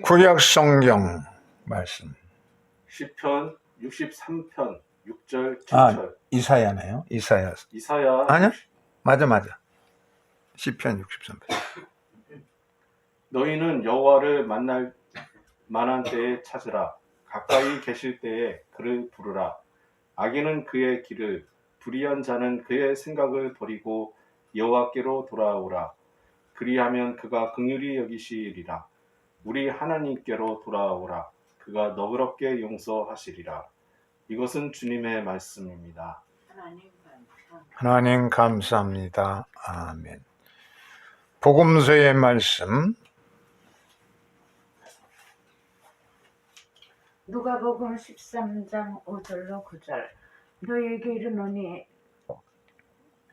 구약 성경 말씀. 시편 63편 6절 7절. 이사야네요. 이사야. 아니요? 맞아. 시편 63편. 너희는 여호와를 만날 만한 때에 찾으라. 가까이 계실 때에 그를 부르라. 악인은 그의 길을, 불의한 자는 그의 생각을 버리고 여호와께로 돌아오라. 그리하면 그가 긍휼히 여기시리라. 우리 하나님께로 돌아오라. 그가 너그럽게 용서하시리라. 이것은 주님의 말씀입니다. 하나님 감사합니다. 아멘. 복음서의 말씀. 누가복음 13장 5절로 9절. 너희에게 이르노니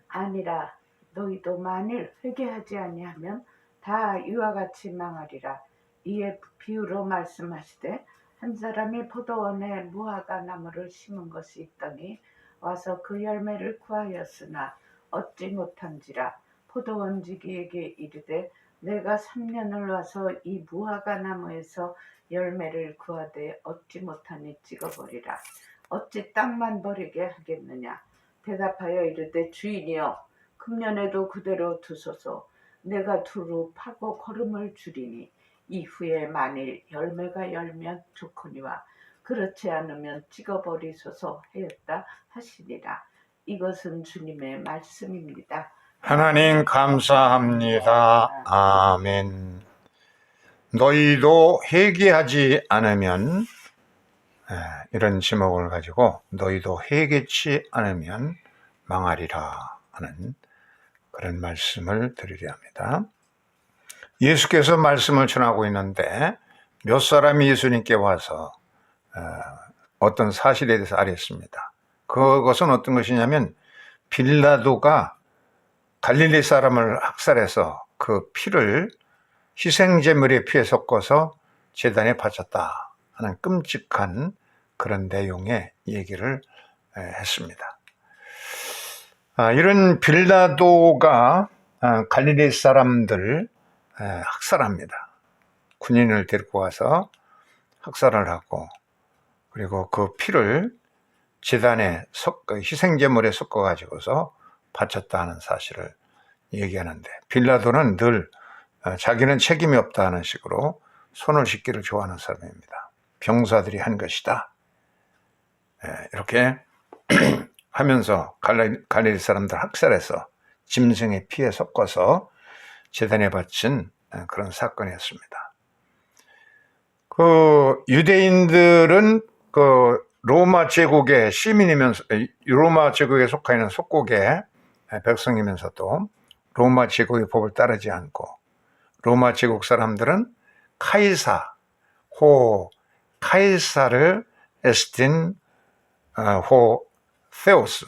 아니라 너희도 만일 회개하지 아니하면 다 이와 같이 망하리라. 이에 비유로 말씀하시되 한 사람이 포도원에 무화과 나무를 심은 것이 있더니 와서 그 열매를 구하였으나 얻지 못한지라. 포도원지기에게 이르되 내가 3년을 와서 이 무화과 나무에서 열매를 구하되 얻지 못하니 찍어버리라. 어찌 땅만 버리게 하겠느냐. 대답하여 이르되 주인이여 금년에도 그대로 두소서. 내가 두루 파고 거름을 주리니 이후에 만일 열매가 열면 좋거니와 그렇지 않으면 찍어버리소서 하였다 하시니라. 이것은 주님의 말씀입니다. 하나님 감사합니다. 아멘. 너희도 회개하지 않으면, 이런 제목을 가지고 너희도 회개치 않으면 망하리라 하는 그런 말씀을 드리려 합니다. 예수께서 말씀을 전하고 있는데 몇 사람이 예수님께 와서 어떤 사실에 대해서 알았습니다. 그것은 어떤 것이냐면 빌라도가 갈릴리 사람을 학살해서 그 피를 희생제물의 피에 섞어서 제단에 바쳤다 하는 끔찍한 그런 내용의 얘기를 했습니다. 이런 빌라도가 갈릴리 사람들 학살합니다. 군인을 데리고 와서 학살을 하고, 그리고 그 피를 제단에 희생제물에 섞어 가지고서 바쳤다 하는 사실을 얘기하는데, 빌라도는 늘 자기는 책임이 없다는 식으로 손을 씻기를 좋아하는 사람입니다. 병사들이 한 것이다, 이렇게 하면서 갈릴리 사람들 학살해서 짐승의 피에 섞어서 제단에 바친 그런 사건이었습니다. 그 유대인들은 그 로마 제국의 시민이면서, 로마 제국에 속해 있는 속국의 백성이면서도 로마 제국의 법을 따르지 않고, 로마 제국 사람들은 카이사를 에스틴 호 세우스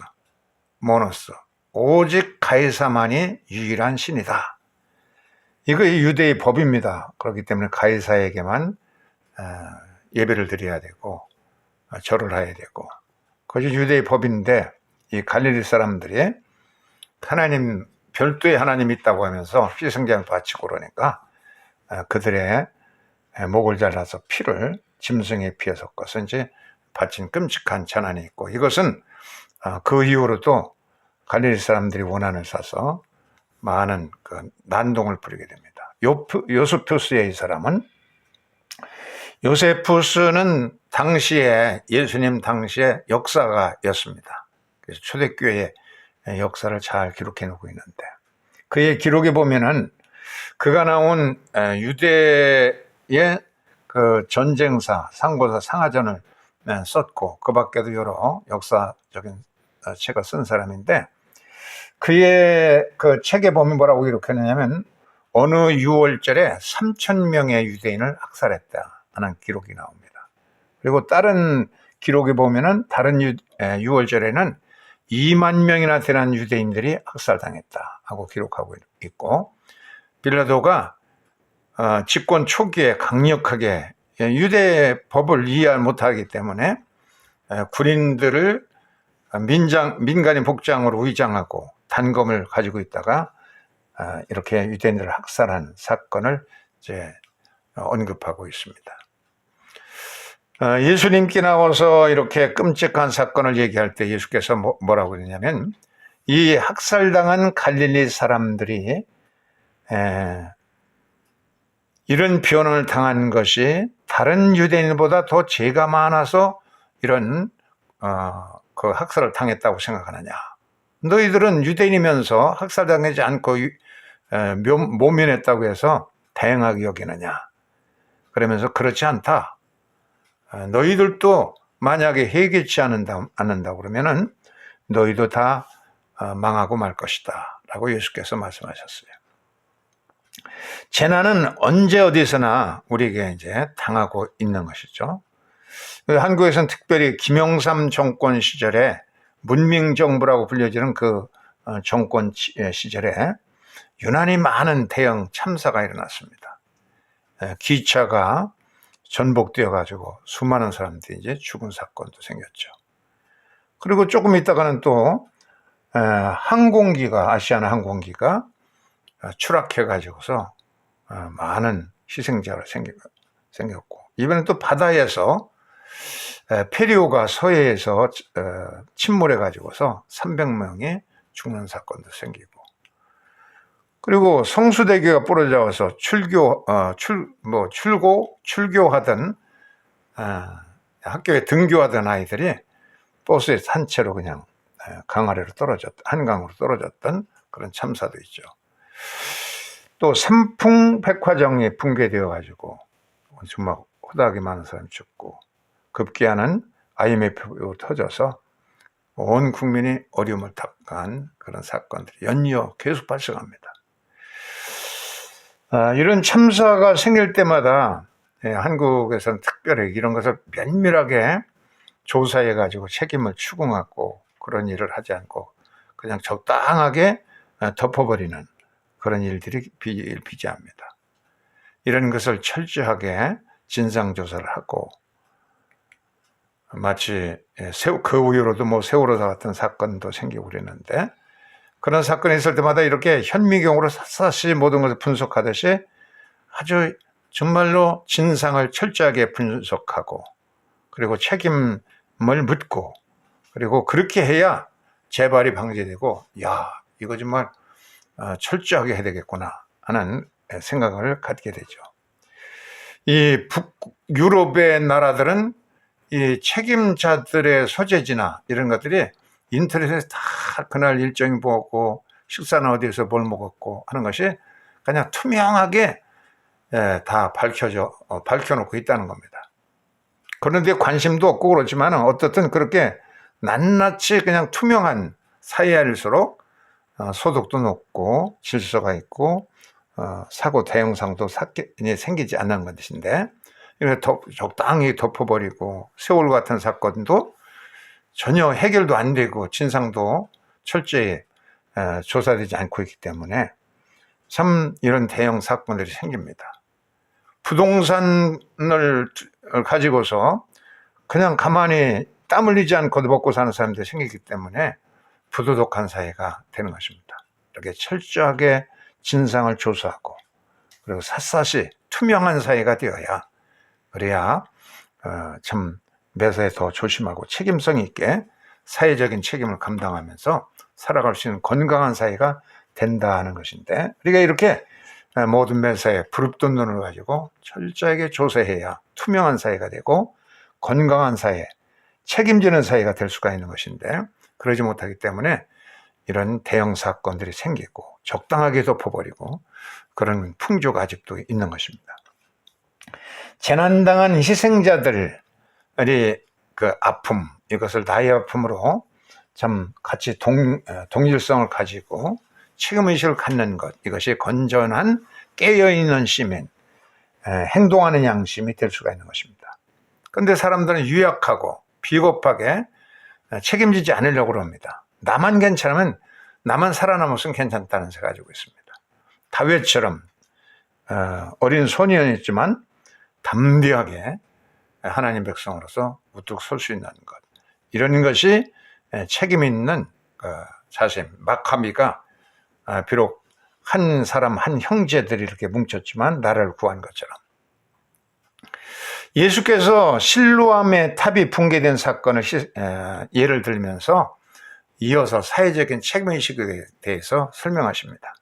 모노스, 오직 카이사만이 유일한 신이다. 이거 유대의 법입니다. 그렇기 때문에 카이사에게만 예배를 드려야 되고 절을 해야 되고, 그것이 유대의 법인데, 이 갈릴리 사람들이 하나님, 별도의 하나님이 있다고 하면서 희생제를 바치고 그러니까 그들의 목을 잘라서 피를 짐승의 피에 섞어서 이제 바친 끔찍한 전환이 있고, 이것은 그 이후로도 갈릴리 사람들이 원한을 사서 많은 그 난동을 부리게 됩니다. 요세푸스의 이 사람은, 요세푸스는 당시에 예수님 당시에 역사가였습니다. 그래서 초대교회의 역사를 잘 기록해 놓고 있는데, 그의 기록에 보면은 그가 나온 유대의 그 전쟁사, 상고사, 상하전을 썼고, 그 밖에도 여러 역사적인 책을 쓴 사람인데, 그의 그 책에 보면 뭐라고 기록했느냐면 어느 6월절에 3,000명의 유대인을 학살했다 하는 기록이 나옵니다. 그리고 다른 기록에 보면은 다른 6월절에는 2만 명이나 되는 유대인들이 학살당했다 하고 기록하고 있고, 빌라도가 집권 초기에 강력하게 유대 법을 이해 못하기 때문에 군인들을 민간인 복장으로 위장하고 단검을 가지고 있다가 이렇게 유대인들을 학살한 사건을 이제 언급하고 있습니다. 예수님께 나와서 이렇게 끔찍한 사건을 얘기할 때 예수께서 뭐라고 그러냐면, 이 학살당한 갈릴리 사람들이 이런 변호를 당한 것이 다른 유대인보다 더 죄가 많아서 이런 그 학살을 당했다고 생각하느냐. 너희들은 유대인이면서 학살당하지 않고 모면했다고 해서 다행하게 여기느냐. 그러면서 그렇지 않다. 너희들도 만약에 회개치 않는다 그러면은 너희도 다 망하고 말 것이다 라고 예수께서 말씀하셨어요. 재난은 언제 어디서나 우리에게 이제 당하고 있는 것이죠. 한국에서는 특별히 김영삼 정권 시절에 문명정부라고 불려지는 그 정권 시절에 유난히 많은 대형 참사가 일어났습니다. 기차가 전복되어 가지고 수많은 사람들이 이제 죽은 사건도 생겼죠. 그리고 조금 있다가는 또 항공기가, 아시아나 항공기가 추락해 가지고서 많은 희생자가 생겼고, 이번엔 또 바다에서 페리오가 서해에서 침몰해 가지고서 300명이 죽는 사건도 생기고, 그리고 성수대교가 부러져서 출교하던 학교에 등교하던 아이들이 버스에 단체로 그냥 한강으로 떨어졌던 그런 참사도 있죠. 또 삼풍백화점이 붕괴되어 가지고 정말 허다하게 많은 사람이 죽고, 급기야는 IMF 터져서 온 국민이 어려움을 당한 그런 사건들이 연이어 계속 발생합니다. 이런 참사가 생길 때마다 한국에서는 특별히 이런 것을 면밀하게 조사해 가지고 책임을 추궁하고 그런 일을 하지 않고 그냥 적당하게 덮어버리는 그런 일들이 비일비재합니다. 이런 것을 철저하게 진상조사를 하고, 마치 그 이후로도 세월호와 같은 사건도 생기고 그랬는데, 그런 사건이 있을 때마다 이렇게 현미경으로 샅샅이 모든 것을 분석하듯이 아주 정말로 진상을 철저하게 분석하고, 그리고 책임을 묻고, 그리고 그렇게 해야 재발이 방지되고, 이거 정말 철저하게 해야 되겠구나 하는 생각을 갖게 되죠. 이 북유럽의 나라들은 이 책임자들의 소재지나 이런 것들이 인터넷에 다 그날 일정이 뭐고 식사는 어디에서 뭘 먹었고 하는 것이 그냥 투명하게 다 밝혀놓고 있다는 겁니다. 그런데 관심도 없고 그렇지만 어떻든 그렇게 낱낱이 그냥 투명한 사회일수록 소득도 높고 질서가 있고 사고 대형상도 생기지 않는 것인데, 이렇게 적당히 덮어버리고 세월 같은 사건도 전혀 해결도 안 되고 진상도 철저히 조사되지 않고 있기 때문에 참 이런 대형 사건들이 생깁니다. 부동산을 가지고서 그냥 가만히 땀 흘리지 않고도 먹고 사는 사람들이 생기기 때문에 부도덕한 사회가 되는 것입니다. 이렇게 철저하게 진상을 조사하고, 그리고 샅샅이 투명한 사회가 되어야, 그래야 참 매사에 더 조심하고 책임성 있게 사회적인 책임을 감당하면서 살아갈 수 있는 건강한 사회가 된다는 것인데, 우리가 이렇게 모든 매사에 부릅뜬 눈을 가지고 철저하게 조사해야 투명한 사회가 되고 건강한 사회, 책임지는 사회가 될 수가 있는 것인데, 그러지 못하기 때문에 이런 대형 사건들이 생기고 적당하게 덮어버리고 그런 풍조가 아직도 있는 것입니다. 재난당한 희생자들의 그 아픔, 이것을 나의 아픔으로 참 같이 동질성을 가지고 책임의식을 갖는 것, 이것이 건전한 깨어있는 시민, 행동하는 양심이 될 수가 있는 것입니다. 그런데 사람들은 유약하고 비겁하게 책임지지 않으려고 합니다. 나만 괜찮으면, 나만 살아남았으면 괜찮다는 생각을 가지고 있습니다. 다윗처럼 어린 소년이었지만 담대하게 하나님 백성으로서 우뚝 설 수 있는 것, 이런 것이 책임 있는 자신, 마카미가 비록 한 사람, 한 형제들이 이렇게 뭉쳤지만 나라를 구한 것처럼 예수께서 실로암의 탑이 붕괴된 사건을 예를 들면서 이어서 사회적인 책임의식에 대해서 설명하십니다.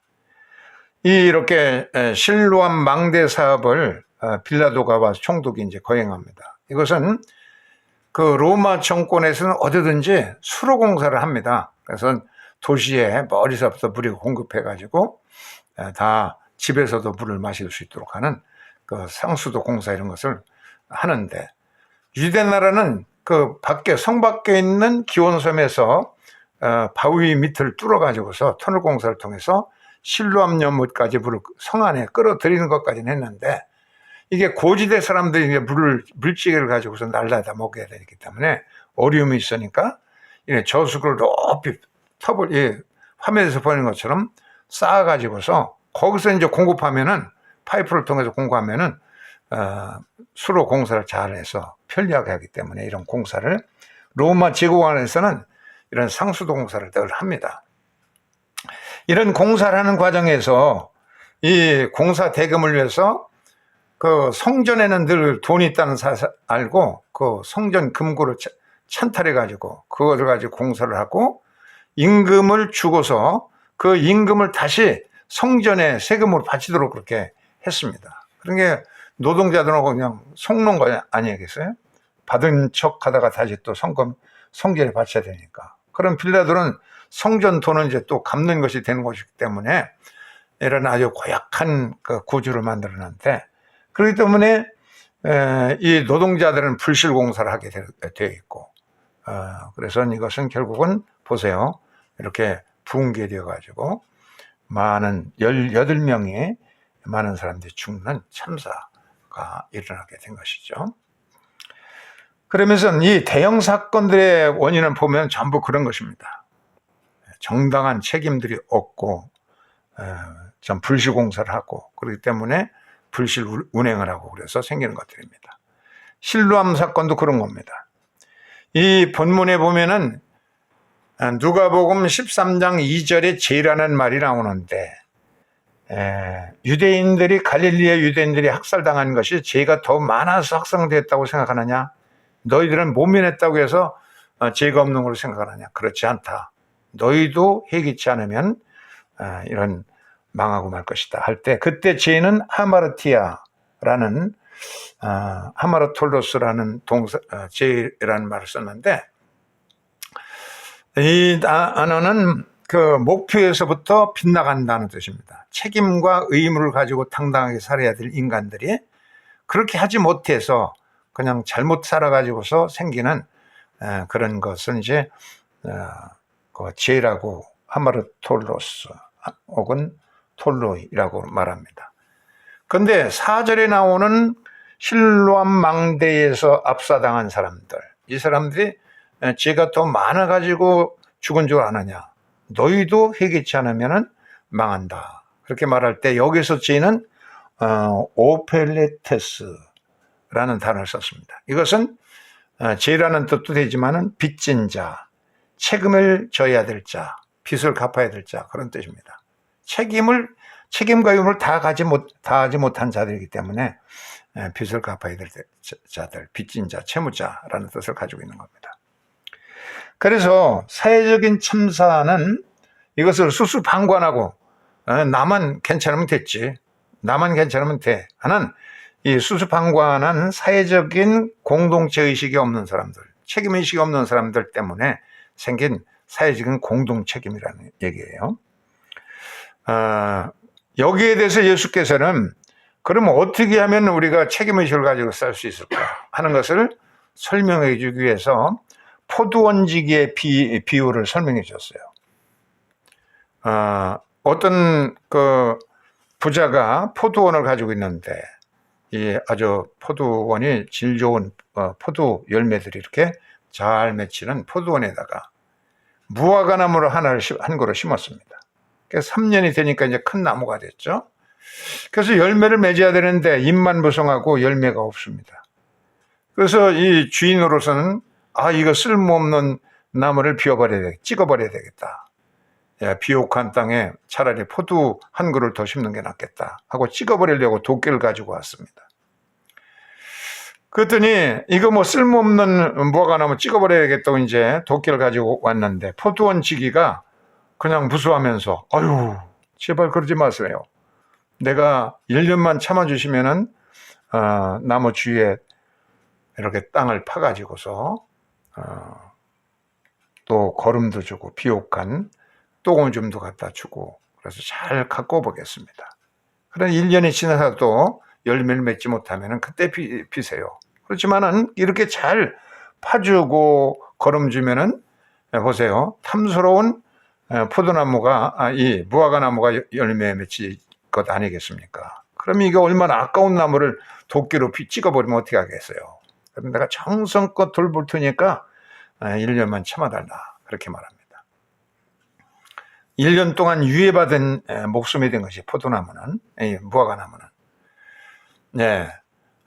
이렇게 실로암 망대 사업을 빌라도가 와서 총독이 이제 거행합니다. 이것은 그 로마 정권에서는 어디든지 수로 공사를 합니다. 그래서 도시에 머리서부터 물이 공급해가지고 다 집에서도 물을 마실 수 있도록 하는 그 상수도 공사 이런 것을 하는데, 유대 나라는 그 밖에 성 밖에 있는 기온섬에서 바위 밑을 뚫어가지고서 터널 공사를 통해서 실로암 연못까지 물을 성 안에 끌어들이는 것까지는 했는데, 이게 고지대 사람들이 이제 물찌개를 가지고서 날라다 먹어야 되기 때문에 어려움이 있으니까 저수구를 높이 탑을 화면에서 보이는 것처럼 쌓아가지고서 거기서 이제 공급하면은, 파이프를 통해서 공급하면은 수로 공사를 잘해서 편리하게 하기 때문에 이런 공사를 로마 제국 안에서는 이런 상수도 공사를 늘 합니다. 이런 공사를 하는 과정에서 이 공사 대금을 위해서 그 성전에는 늘 돈이 있다는 사실 알고 그 성전 금고를 찬탈해 가지고 그것을 가지고 공사를 하고 임금을 주고서 그 임금을 다시 성전에 세금으로 바치도록 그렇게 했습니다. 그런 게 노동자들하고 그냥 속는 거 아니겠어요? 받은 척 하다가 다시 또 성전에 바쳐야 되니까. 그럼 빌라도는 성전 돈은 이제 또 갚는 것이 되는 것이기 때문에 이런 아주 고약한 그 구조를 만들었는데, 그렇기 때문에 이 노동자들은 불실 공사를 하게 되어 있고, 그래서 이것은 결국은 보세요. 이렇게 붕괴되어 가지고 많은 18명이 많은 사람들이 죽는 참사가 일어나게 된 것이죠. 그러면서 이 대형 사건들의 원인을 보면 전부 그런 것입니다. 정당한 책임들이 없고 좀 불실 공사를 하고, 그렇기 때문에 불실 운행을 하고 그래서 생기는 것들입니다. 실로암 사건도 그런 겁니다. 이 본문에 보면은 누가복음 13장 2절에 죄라는 말이 나오는데, 유대인들이 갈릴리의 유대인들이 학살당한 것이 죄가 더 많아서 학살됐다고 생각하느냐? 너희들은 못 면했다고 해서 죄가 없는 걸로 생각하느냐? 그렇지 않다. 너희도 회개치 않으면 이런 망하고 말 것이다 할 때, 그때 죄는 하마르티아라는 하마르톨로스라는 동사 죄라는 말을 썼는데, 이 단어는 그 목표에서부터 빗나간다는 뜻입니다. 책임과 의무를 가지고 당당하게 살아야 될 인간들이 그렇게 하지 못해서 그냥 잘못 살아가지고서 생기는 그런 것은 이제 그 죄라고, 하마르톨로스 혹은 톨로이라고 말합니다. 그런데 4절에 나오는 실로암 망대에서 압사당한 사람들, 이 사람들이 죄가 더 많아가지고 죽은 줄 아느냐? 너희도 회개치 않으면 망한다. 그렇게 말할 때 여기서 죄는 오펠레테스라는 단어를 썼습니다. 이것은 죄라는 뜻도 되지만은 빚진 자, 책임을 져야 될 자, 빚을 갚아야 될 자, 그런 뜻입니다. 책임과 의무를 다 하지 못한 자들이기 때문에 빚을 갚아야 될 자들, 빚진 자, 채무자라는 뜻을 가지고 있는 겁니다. 그래서 사회적인 참사는 이것을 수수방관하고 나만 괜찮으면 됐지, 나만 괜찮으면 돼 하는 이 수수방관한 사회적인 공동체의식이 없는 사람들, 책임의식이 없는 사람들 때문에 생긴 사회적인 공동책임이라는 얘기예요. 여기에 대해서 예수께서는 그러면 어떻게 하면 우리가 책임의식을 가지고 살 수 있을까 하는 것을 설명해 주기 위해서 포도원지기의 비유를 설명해 주셨어요. 어떤 그 부자가 포도원을 가지고 있는데, 이 아주 포도원이 질 좋은 포도 열매들이 이렇게 잘 맺히는 포도원에다가 무화과나무를 한 그루 심었습니다. 그래서 3년이 되니까 이제 큰 나무가 됐죠. 그래서 열매를 맺어야 되는데 잎만 무성하고 열매가 없습니다. 그래서 이 주인으로서는 이거 쓸모없는 나무를 찍어버려야 되겠다. 비옥한 땅에 차라리 포도 한 그루를 더 심는 게 낫겠다 하고 찍어버리려고 도끼를 가지고 왔습니다. 그랬더니 이거 뭐 쓸모없는 무화과 나무 찍어버려야겠다고 이제 도끼를 가지고 왔는데 포도원 지기가 그냥 무수하면서 아유 제발 그러지 마세요. 내가 1년만 참아주시면은 나무 주위에 이렇게 땅을 파가지고서 또 거름도 주고 비옥한 똥오줌도 갖다 주고 그래서 잘 가꿔 보겠습니다. 그런 1년이 지나서도 열매를 맺지 못하면 그때 피세요. 그렇지만은 이렇게 잘 파주고 거름 주면은 보세요. 탐스러운 포도나무가 이 무화과 나무가 열매 맺힐 것 아니겠습니까? 그럼 이게 얼마나 아까운 나무를 도끼로 찍어버리면 어떻게 하겠어요? 그럼 내가 정성껏 돌볼 테니까 1년만 참아달라 그렇게 말합니다. 1년 동안 유예받은 목숨이 된 것이 포도나무는 무화과 나무는 네.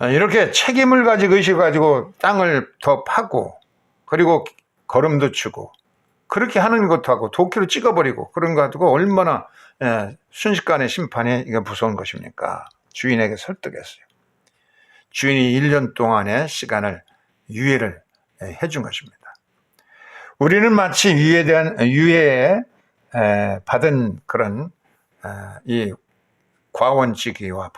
이렇게 책임을 가지고 의식가지고 땅을 더 파고 그리고 거름도 주고 그렇게 하는 것도 하고 도끼로 찍어버리고 그런 거 가지고 얼마나 순식간에 심판이 이게 무서운 것입니까? 주인에게 설득했어요. 주인이 1년 동안의 시간을 유예를 해준 것입니다. 우리는 마치 유예에 받은 그런 이 과원지기와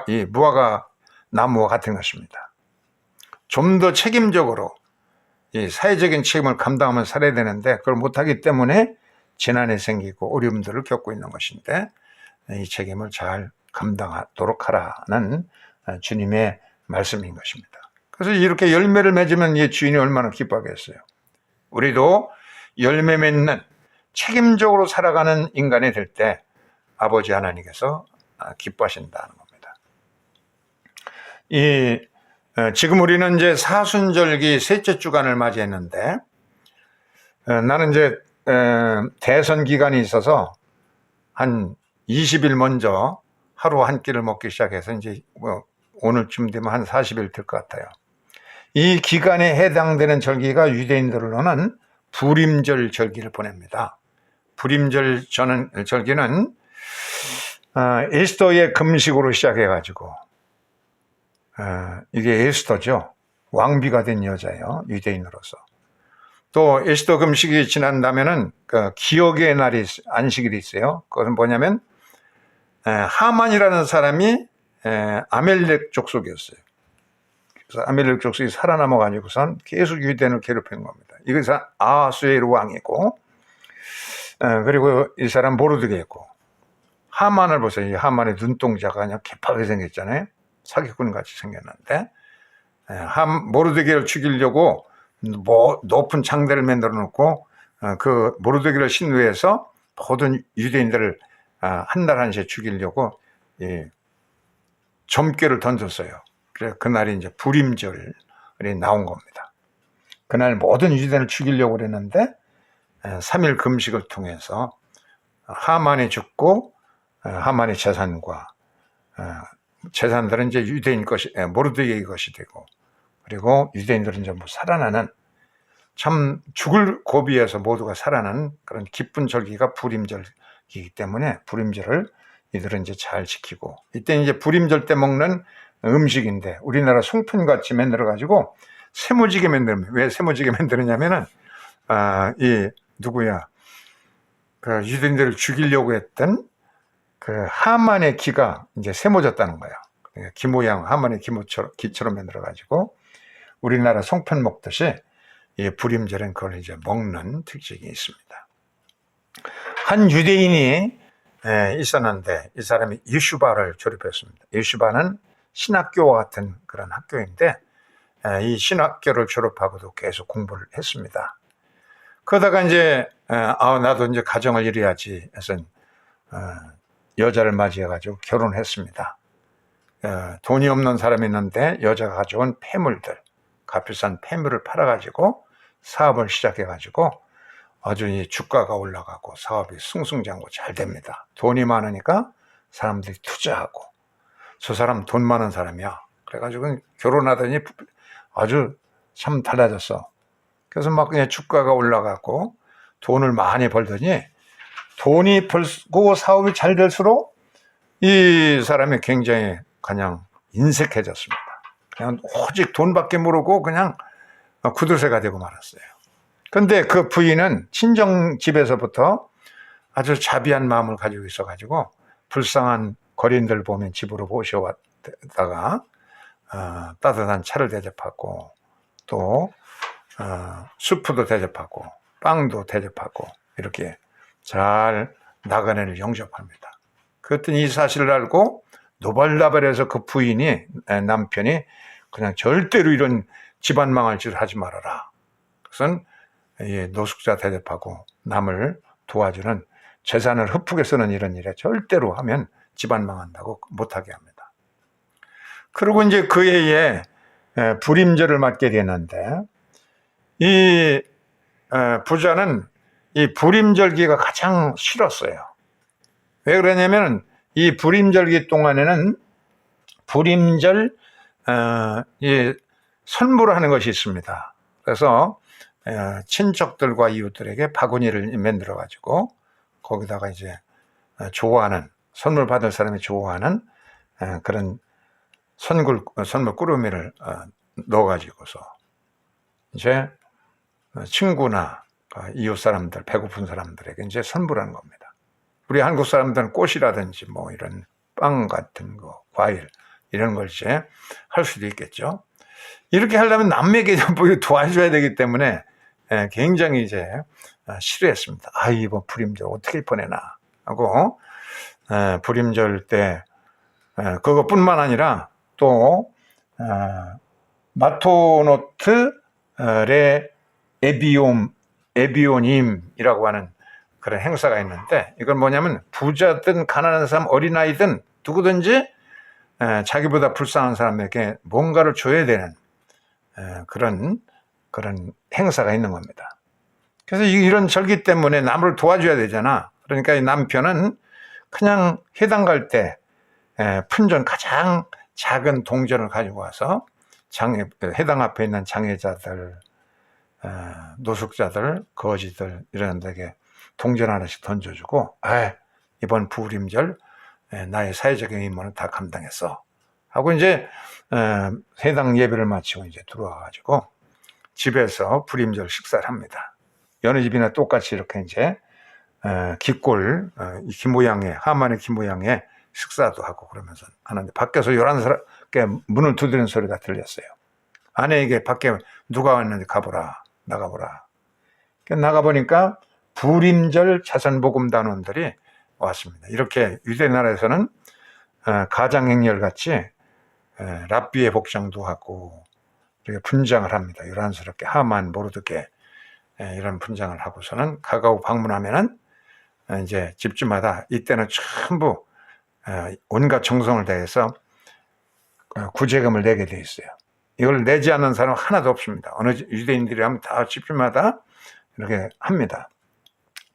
이 무화과 나무와 같은 것입니다. 좀 더 책임적으로 이 사회적인 책임을 감당하면 살아야 되는데 그걸 못하기 때문에 재난이 생기고 어려움들을 겪고 있는 것인데 이 책임을 잘 감당하도록 하라는 주님의 말씀인 것입니다. 그래서 이렇게 열매를 맺으면 이 주인이 얼마나 기뻐하겠어요. 우리도 열매 맺는 책임적으로 살아가는 인간이 될 때 아버지 하나님께서 기뻐하신다는 겁니다. 지금 우리는 이제 사순절기 셋째 주간을 맞이했는데 나는 이제 대선 기간이 있어서 한 20일 먼저 하루 한 끼를 먹기 시작해서 이제 오늘쯤 되면 한 40일 될 것 같아요. 이 기간에 해당되는 절기가 유대인들로는 불임절 절기를 보냅니다. 불임절 절기는 에스더의 금식으로 시작해가지고 이게 에스더죠. 왕비가 된 여자예요. 유대인으로서. 또 에스더 금식이 지난다면은 그 기억의 날이 안식일이 있어요. 그것은 뭐냐면 하만이라는 사람이 아멜렉 족속이었어요. 그래서 아멜렉 족속이 살아남아 가지고선 계속 유대인을 괴롭히는 겁니다. 이것은 아하수에르 왕이고 그리고 이 사람 모르드게였고 하만을 보세요. 이 하만의 눈동자가 그냥 개파하게 생겼잖아요. 사기꾼 같이 생겼는데 모르드게를 죽이려고 높은 창대를 만들어 놓고 그 모르드게를 신뢰해서 모든 유대인들을 한 날 한시에 죽이려고 점괘를 던졌어요. 그래서 그날이 이제 불임절이 나온 겁니다. 그날 모든 유대인을 죽이려고 그랬는데 3일 금식을 통해서 하만이 죽고 하만의 재산과 재산들은 이제 유대인 것이 모르드게의 것이 되고 그리고 유대인들은 전부 살아나는 참 죽을 고비에서 모두가 살아나는 그런 기쁜 절기가 불임절이기 때문에 불임절을 이들은 이제 잘 지키고 이때 이제 불임절 때 먹는 음식인데 우리나라 송편같이 만들어 가지고 세무지게 만들면 왜 세무지게 만드느냐면은 이 누구야 그 유대인들을 죽이려고 했던 그 하만의 기가 이제 세모졌다는 거예요. 그러니까 기 모양 하만의 기처럼 만들어 가지고 우리나라 송편 먹듯이 이 불임절엔 그걸 이제 먹는 특징이 있습니다. 한 유대인이 있었는데 이 사람이 예슈바를 졸업했습니다. 예슈바는 신학교와 같은 그런 학교인데 이 신학교를 졸업하고도 계속 공부를 했습니다. 그러다가 이제 나도 이제 가정을 이뤄야지 해서 여자를 맞이해가지고 결혼했습니다. 돈이 없는 사람이 있는데 여자가 가져온 폐물들, 값비싼 폐물을 팔아가지고 사업을 시작해가지고 아주 이 주가가 올라가고 사업이 승승장구 잘 됩니다. 돈이 많으니까 사람들이 투자하고 저 사람 돈 많은 사람이야. 그래가지고 결혼하더니 아주 참 달라졌어. 그래서 막 그냥 주가가 올라가고 돈을 많이 벌더니 돈이 벌고 사업이 잘 될수록 이 사람이 굉장히 그냥 인색해졌습니다. 그냥 오직 돈밖에 모르고 그냥 구두쇠가 되고 말았어요. 근데 그 부인은 친정 집에서부터 아주 자비한 마음을 가지고 있어가지고 불쌍한 거린들 보면 집으로 모셔왔다가 따뜻한 차를 대접하고 또 수프도 대접하고 빵도 대접하고 이렇게 잘 나그네를 영접합니다. 그랬더니 이 사실을 알고 노발나발해서 그 부인이 남편이 그냥 절대로 이런 집안 망할 짓을 하지 말아라. 그것은 노숙자 대접하고 남을 도와주는 재산을 흡프게 쓰는 이런 일에 절대로 하면 집안 망한다고 못하게 합니다. 그리고 이제 그 해에 불임절을 맞게 되는데 이 부자는 이 불임절기가 가장 싫었어요. 왜 그러냐면 이 불임절기 동안에는 불임절 선물을 하는 것이 있습니다. 그래서 친척들과 이웃들에게 바구니를 만들어 가지고 거기다가 이제 좋아하는 선물 받을 사람이 좋아하는 그런 선물 꾸러미를 넣어 가지고서 이제 친구나 이웃 사람들, 배고픈 사람들에게 이제 선물하는 겁니다. 우리 한국 사람들은 꽃이라든지 뭐 이런 빵 같은 거, 과일 이런 걸 이제 할 수도 있겠죠. 이렇게 하려면 남에게 도와줘야 되기 때문에 굉장히 이제 싫어했습니다. 이번 불임절 어떻게 보내나 하고 불임절 때 그것뿐만 아니라 또 마토노트 레 에비오님이라고 하는 그런 행사가 있는데 이건 뭐냐면 부자든 가난한 사람 어린아이든 누구든지 자기보다 불쌍한 사람에게 뭔가를 줘야 되는 그런 행사가 있는 겁니다. 그래서 이런 절기 때문에 남을 도와줘야 되잖아. 그러니까 이 남편은 그냥 회당 갈 때 품전 가장 작은 동전을 가지고 와서 회당 앞에 있는 장애자들, 노숙자들, 거지들 이런 데게 동전 하나씩 던져주고 이번 불임절 나의 사회적인 임무는 다 감당했어 하고 이제 회당 예배를 마치고 이제 들어와가지고 집에서 불임절 식사를 합니다. 여느 집이나 똑같이 이렇게 이제 기꼴 기 모양의 하만의 기 모양의 식사도 하고 그러면서 하는데 밖에서 요란 사람께 문을 두드리는 소리가 들렸어요. 아내에게 밖에 누가 왔는지 가보라, 나가보라. 나가보니까 불임절 자선복음단원들이 왔습니다. 이렇게 유대 나라에서는 가장행렬 같이 랍비의 복장도 하고 이렇게 분장을 합니다. 요란스럽게 하만, 모르드게 이런 분장을 하고서는 가가고 방문하면은 이제 집집마다 이때는 전부 온갖 정성을 다해서 구제금을 내게 돼 있어요. 이걸 내지 않는 사람은 하나도 없습니다. 어느 유대인들이 하면 다 집집마다 이렇게 합니다.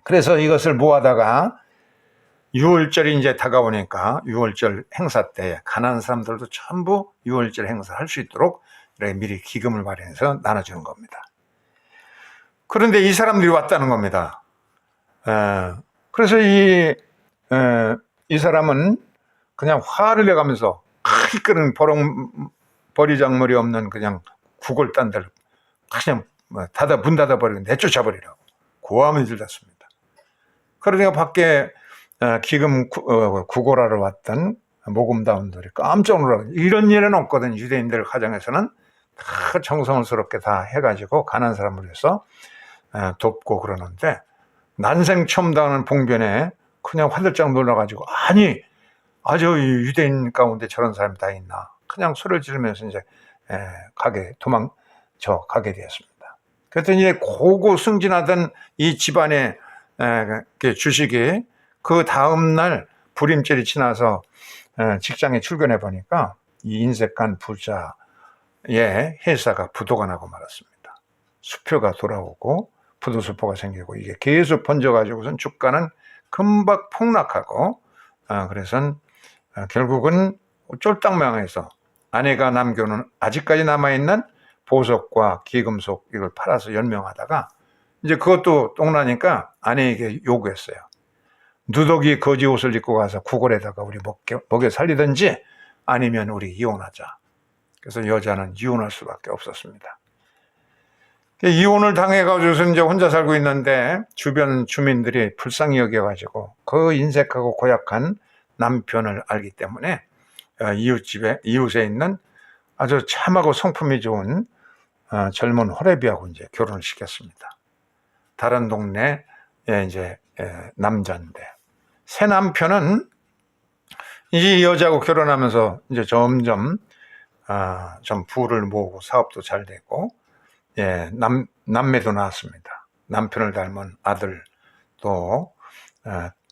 그래서 이것을 모아다가 6월절이 이제 다가오니까 6월절 행사 때 가난한 사람들도 전부 6월절 행사를 할 수 있도록 이렇게 미리 기금을 마련해서 나눠주는 겁니다. 그런데 이 사람들이 왔다는 겁니다. 그래서 이 사람은 그냥 화를 내가면서 끓는 버리장머리 없는 그냥 국을 딴 데를 그냥 문 닫아버리고 내쫓아버리라고 고함을 질렀습니다. 그러니까 밖에 기금 구걸하러 왔던 모금다운들이 깜짝 놀라고 이런 일은 없거든. 유대인들 가정에서는 다 정성스럽게 다 해가지고 가난한 사람을 위해서 돕고 그러는데 난생 처음 당하는 봉변에 그냥 화들짝 놀라가지고 아주 유대인 가운데 저런 사람이 다 있나 그냥 소리를 지르면서 이제 도망쳐 가게 되었습니다. 그랬더니 이제 고고 승진하던 이 집안의 주식이 그 다음날 불임절이 지나서 직장에 출근해 보니까 이 인색한 부자의 회사가 부도가 나고 말았습니다. 수표가 돌아오고 부도수포가 생기고 이게 계속 번져가지고선 주가는 금방 폭락하고 그래서 결국은 쫄딱 망해서 아내가 남겨놓은 아직까지 남아있는 보석과 기금속 이걸 팔아서 연명하다가 이제 그것도 똥나니까 아내에게 요구했어요. 누더기 거지 옷을 입고 가서 구걸에다가 우리 먹여 살리든지 아니면 우리 이혼하자. 그래서 여자는 이혼할 수밖에 없었습니다. 이혼을 당해가지고서 이제 혼자 살고 있는데 주변 주민들이 불쌍히 여겨가지고 그 인색하고 고약한 남편을 알기 때문에 이웃에 있는 아주 참하고 성품이 좋은 젊은 호레비하고 이제 결혼을 시켰습니다. 다른 동네 이제 남자인데 새 남편은 이 여자하고 결혼하면서 이제 점점 좀 부를 모으고 사업도 잘 되고 남매도 낳았습니다. 남편을 닮은 아들 또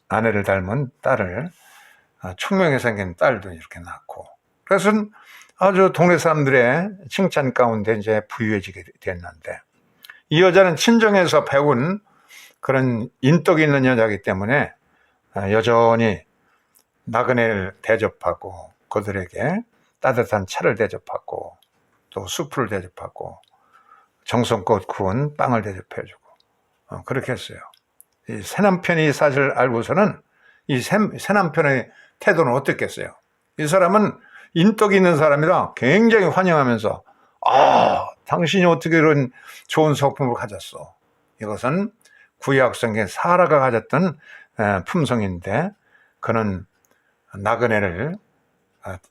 아내를 닮은 딸을 총명하게 생긴 딸도 이렇게 낳고 그래서 아주 동네 사람들의 칭찬 가운데 이제 부유해지게 됐는데 이 여자는 친정에서 배운 그런 인덕이 있는 여자이기 때문에 여전히 나그네를 대접하고 그들에게 따뜻한 차를 대접하고 또 수프를 대접하고 정성껏 구운 빵을 대접해주고 그렇게 했어요. 이 새남편이 사실 알고서는 이 새남편의 태도는 어땠겠어요? 이 사람은 인덕이 있는 사람이라 굉장히 환영하면서 당신이 어떻게 이런 좋은 성품을 가졌어? 이것은 구약 성경에 사라가 가졌던 품성인데 그는 나그네를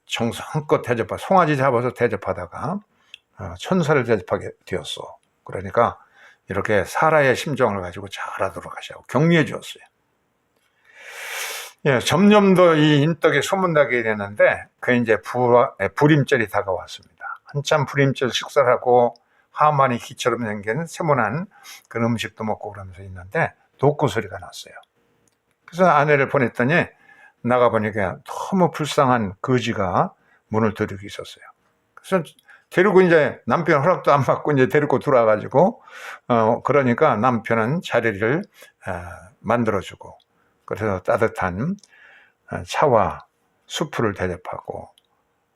정성껏 대접하고 송아지 잡아서 대접하다가 천사를 대접하게 되었어. 그러니까 이렇게 사라의 심정을 가지고 잘하도록 하시고 격려해 주었어요. 점점 더 이 인덕이 소문나게 되는데 그 이제 불임절이 다가왔습니다. 한참 불임절 식사를 하고 하만이 기처럼 생긴 세모난 그런 음식도 먹고 그러면서 있는데 독고 소리가 났어요. 그래서 아내를 보냈더니 나가보니까 너무 불쌍한 거지가 문을 두드리고 있었어요. 그래서 데리고 이제 남편 허락도 안 받고 이제 데리고 들어와가지고 그러니까 남편은 자리를 만들어주고 그래서 따뜻한 차와 수프를 대접하고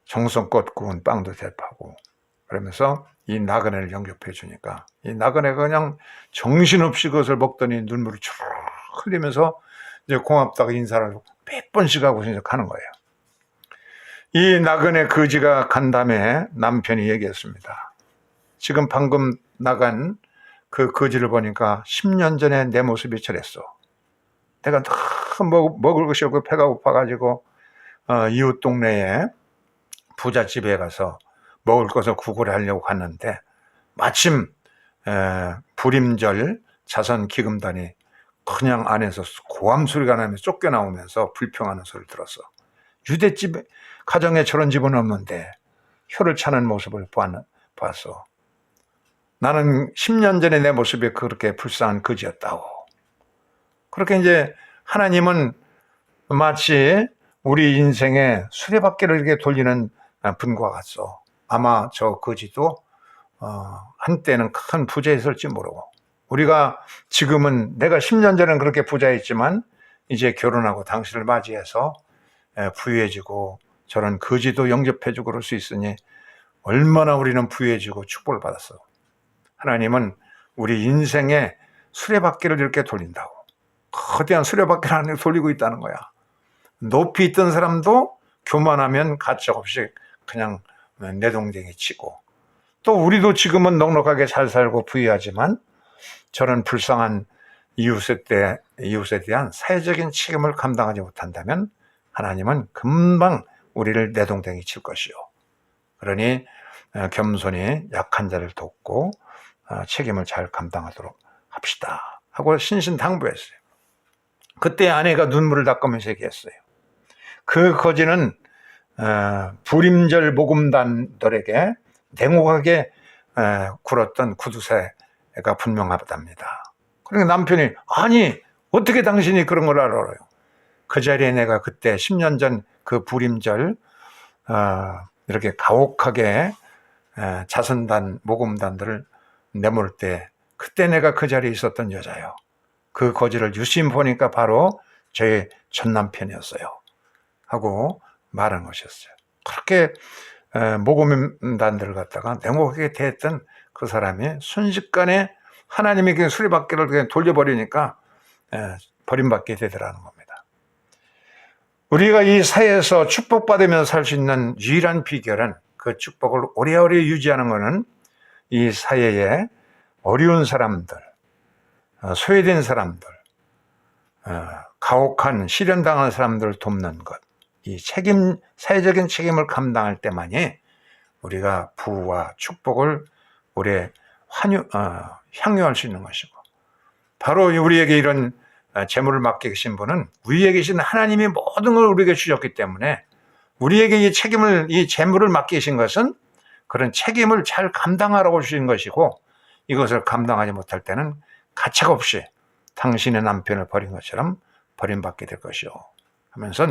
정성껏 구운 빵도 대접하고 그러면서 이 나그네를 영접해 주니까 이 나그네가 그냥 정신없이 그것을 먹더니 눈물을 쭉 흘리면서 이제 고맙다고 인사를 몇 번씩 하고 이제 가는 거예요. 이 나그네 거지가 간 다음에 남편이 얘기했습니다. 지금 방금 나간 그 거지를 보니까 10년 전에 내 모습이 저랬어. 내가 너무 먹을 것이 없고 배가 고파가지고 이웃 동네에 부잣집에 가서 먹을 것을 구걸하려고 갔는데 마침 불임절 자선 기금단이 그냥 안에서 고함 소리가 나면서 쫓겨나오면서 불평하는 소리를 들었어. 유대집 가정에 저런 집은 없는데 혀를 차는 모습을 봤어. 나는 10년 전에 내 모습이 그렇게 불쌍한 거지였다고. 그렇게 이제 하나님은 마치 우리 인생의 수레바퀴를 이렇게 돌리는 분과 같소. 아마 저 거지도 한때는 큰 부자였을지 모르고 우리가 지금은 내가 10년 전에는 그렇게 부자였지만 이제 결혼하고 당신을 맞이해서 부유해지고 저런 거지도 영접해주고 그럴 수 있으니 얼마나 우리는 부유해지고 축복을 받았어. 하나님은 우리 인생의 수레바퀴를 이렇게 돌린다고. 거대한 수레바퀴를 하나님 돌리고 있다는 거야. 높이 있던 사람도 교만하면 가차없이 그냥 내동댕이 치고 또 우리도 지금은 넉넉하게 잘 살고 부유하지만 저런 불쌍한 이웃에 대한 사회적인 책임을 감당하지 못한다면 하나님은 금방 우리를 내동댕이 칠 것이요. 그러니 겸손히 약한 자를 돕고 책임을 잘 감당하도록 합시다 하고 신신당부했어요. 그때 아내가 눈물을 닦으면서 얘기했어요. 그 거지는 불임절 모금단들에게 냉혹하게 굴었던 구두쇠가 분명하답니다. 그러니까 남편이 아니 어떻게 당신이 그런 걸 알아요? 그 자리에 내가 그때 10년 전 그 불임절 이렇게 가혹하게 자선단 모금단들을 내몰 때 그때 내가 그 자리에 있었던 여자요. 그 거지를 유심 보니까 바로 저의 전남편이었어요 하고 말한 것이었어요. 그렇게 모금단들을 갖다가 냉혹하게 대했던 그 사람이 순식간에 하나님의 그 수레바퀴를 그냥 돌려버리니까 버림받게 되더라는 겁니다. 우리가 이 사회에서 축복받으면서 살 수 있는 유일한 비결은 그 축복을 오래오래 유지하는 것은 이 사회에 어려운 사람들, 소외된 사람들, 가혹한 시련당한 사람들을 돕는 것, 이 사회적인 책임을 감당할 때만이 우리가 부와 축복을 오래 향유할 수 있는 것이고, 바로 우리에게 이런 재물을 맡기신 분은 위에 계신 하나님이 모든 걸 우리에게 주셨기 때문에 우리에게 이 재물을 맡기신 것은 그런 책임을 잘 감당하라고 주신 것이고, 이것을 감당하지 못할 때는 가차없이 당신의 남편을 버린 것처럼 버림받게 될 것이요 하면서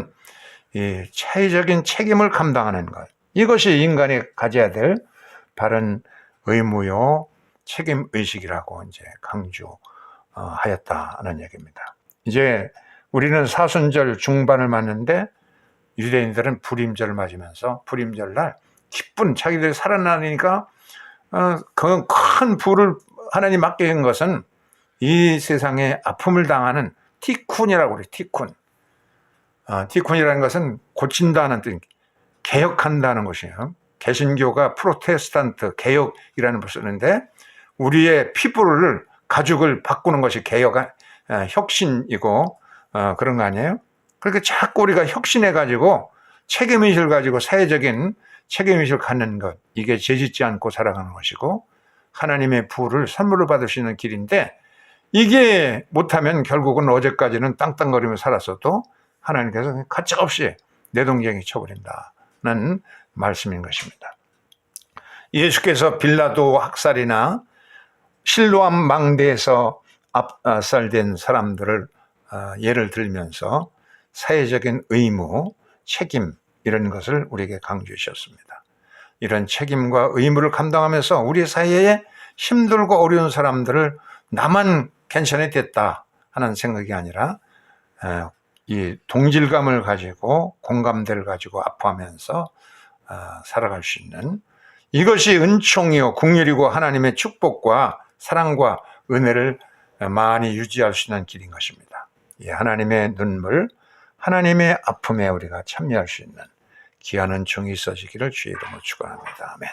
이 사회적인 책임을 감당하는 것, 이것이 인간이 가져야 될 바른 의무요 책임의식이라고 이제 강조하였다는 얘기입니다. 이제 우리는 사순절 중반을 맞는데 유대인들은 불임절을 맞으면서 불임절날 기쁜 자기들이 살아나니까 그 큰 부를 하나님 맡기신 것은 이 세상에 아픔을 당하는 티쿤이라고 그래요. 티쿤. 티쿤이라는 것은 고친다는 뜻, 개혁한다는 것이에요. 개신교가 프로테스탄트, 개혁이라는 것을 쓰는데 우리의 피부를, 가죽을 바꾸는 것이 혁신이고 그런 거 아니에요? 그렇게 자꾸 우리가 혁신해가지고 책임의식을 가지고 사회적인 책임의식을 갖는 것, 이게 죄짓지 않고 살아가는 것이고 하나님의 부를 선물로 받을 수 있는 길인데, 이게 못하면 결국은 어제까지는 땅땅거리며 살았어도 하나님께서 가차없이 내동쟁이 쳐버린다는 말씀인 것입니다. 예수께서 빌라도 학살이나 실로암 망대에서 압살된 사람들을 예를 들면서 사회적인 의무, 책임 이런 것을 우리에게 강조해 주셨습니다. 이런 책임과 의무를 감당하면서 우리 사회에 힘들고 어려운 사람들을 나만 괜찮아졌다 하는 생각이 아니라 이 동질감을 가지고 공감대를 가지고 아파하면서 살아갈 수 있는, 이것이 은총이요 긍휼이고 하나님의 축복과 사랑과 은혜를 많이 유지할 수 있는 길인 것입니다. 하나님의 눈물, 하나님의 아픔에 우리가 참여할 수 있는 귀한 은총이 있어지기를 주의 이름으로 축원합니다. 아멘.